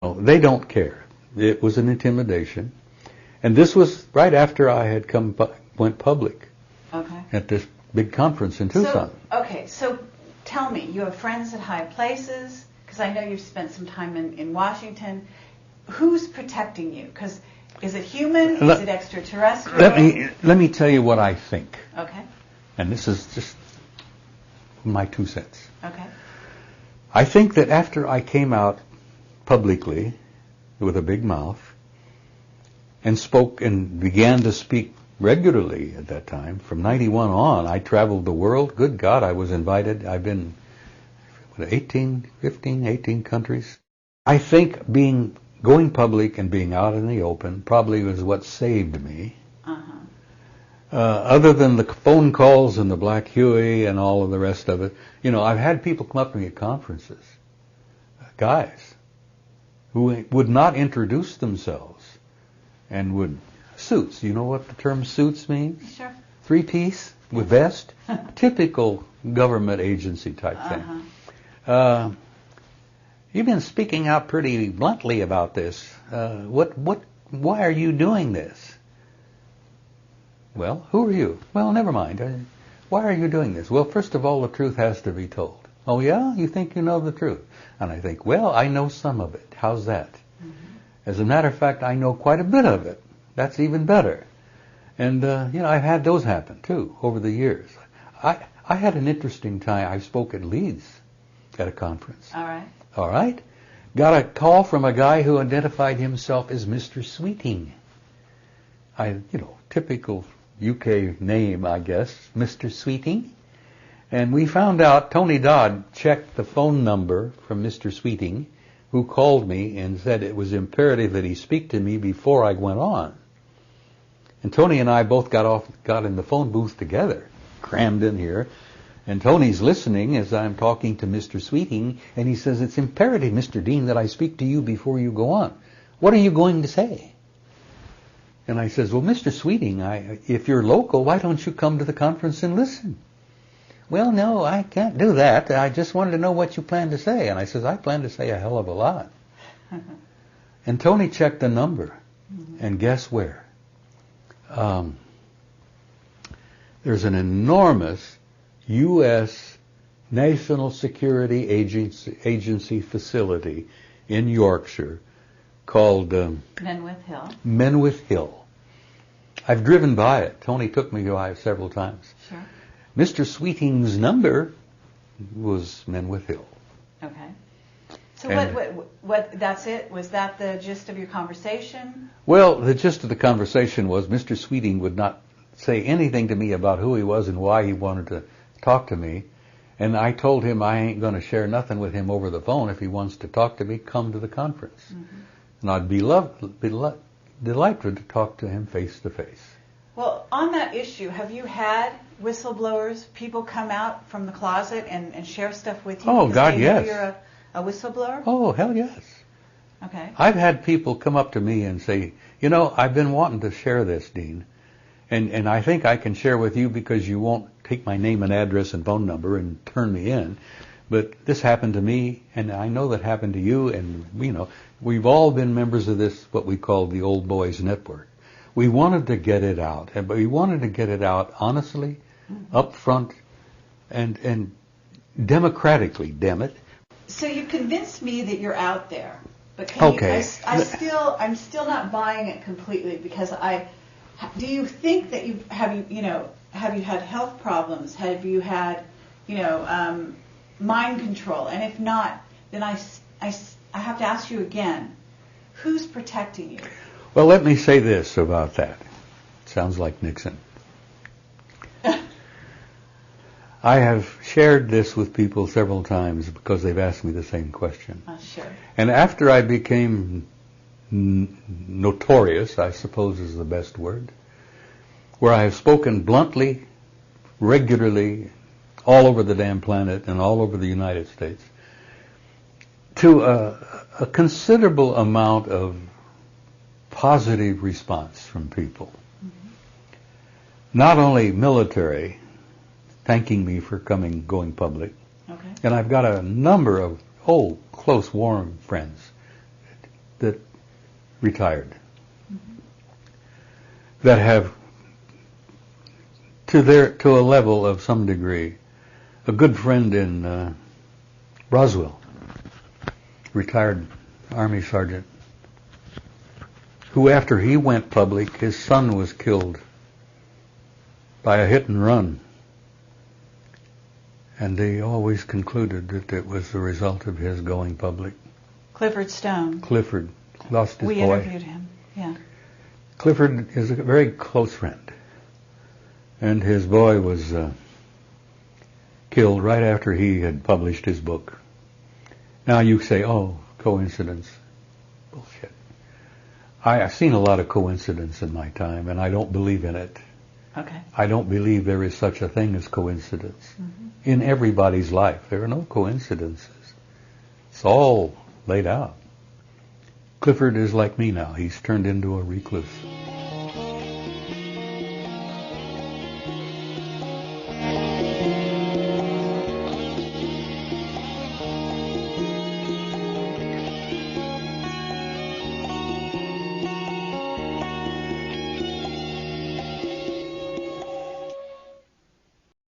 No, they don't care. It was an intimidation. And this was right after I had went public at this big conference in Tucson. So tell me, you have friends at high places, because I know you've spent some time in Washington. Who's protecting you? Because is it human? Is it extraterrestrial? Let me tell you what I think. Okay. And this is just my 2 cents. Okay. I think that after I came out publicly with a big mouth and spoke and began to speak regularly at that time, from 91 on, I traveled the world. Good God, I was invited. I've been 18 countries. I think going public and being out in the open probably was what saved me. Other than the phone calls and the Black Huey and all of the rest of it, I've had people come up to me at conferences, guys, who would not introduce themselves and would, suits, you know what the term suits means? Sure. 3-piece with vest, typical government agency type thing. You've been speaking out pretty bluntly about this. Why are you doing this? Well, who are you? Well, never mind. Why are you doing this? Well, first of all, the truth has to be told. Oh, yeah? You think you know the truth? And I think, well, I know some of it. How's that? As a matter of fact, I know quite a bit of it. That's even better. And, I've had those happen, too, over the years. I had an interesting time. I spoke at Leeds at a conference. All right? Got a call from a guy who identified himself as Mr. Sweeting. Typical UK name, I guess, Mr. Sweeting. And we found out Tony Dodd checked the phone number from Mr. Sweeting, who called me and said it was imperative that he speak to me before I went on. And Tony and I both got in the phone booth together, crammed in here. And Tony's listening as I'm talking to Mr. Sweeting, and he says, it's imperative, Mr. Dean, that I speak to you before you go on. What are you going to say? And I says, well, Mr. Sweeting, if you're local, why don't you come to the conference and listen? Well, no, I can't do that. I just wanted to know what you plan to say. And I says, I plan to say a hell of a lot. And Tony checked the number. And guess where? There's an enormous U.S. National Security Agency facility in Yorkshire called Menwith Hill. I've driven by it. Tony took me by it several times. Sure. Mr. Sweeting's number was Menwith Hill. Okay. So what? That's it? Was that the gist of your conversation? Well, the gist of the conversation was Mr. Sweeting would not say anything to me about who he was and why he wanted to talk to me. And I told him I ain't going to share nothing with him over the phone. If he wants to talk to me, come to the conference. And I'd be delighted to talk to him face to face. Well, on that issue, have you had whistleblowers, people come out from the closet and share stuff with you? Oh, God, yes. You're a whistleblower? Oh, hell yes. Okay. I've had people come up to me and say, I've been wanting to share this, Dean. And I think I can share with you because you won't take my name and address and phone number and turn me in. But this happened to me, and I know that happened to you, and, we've all been members of this, what we call the Old Boys Network. We wanted to get it out, but we wanted to get it out honestly, up front, and democratically, damn it. So you convinced me that you're out there, but I'm still not buying it completely because do you think that have you had health problems? Have you had, mind control? And if not, then I have to ask you again, who's protecting you? Well, let me say this about that. Sounds like Nixon. I have shared this with people several times because they've asked me the same question. Sure. And after I became notorious, I suppose is the best word, where I have spoken bluntly, regularly, all over the damn planet and all over the United States, to a considerable amount of positive response from people. Not only military, thanking me for going public. Okay. And I've got a number of close, warm friends that retired, that have, to a level of some degree. A good friend in Roswell, retired Army sergeant, who after he went public, his son was killed by a hit and run. And they always concluded that it was the result of his going public. Clifford Stone. Clifford lost his boy. We interviewed him, yeah. Clifford is a very close friend. And his boy was killed right after he had published his book. Now you say, oh, coincidence. Bullshit. I've seen a lot of coincidence in my time, and I don't believe in it. Okay. I don't believe there is such a thing as coincidence. In everybody's life, there are no coincidences. It's all laid out. Clifford is like me now. He's turned into a recluse.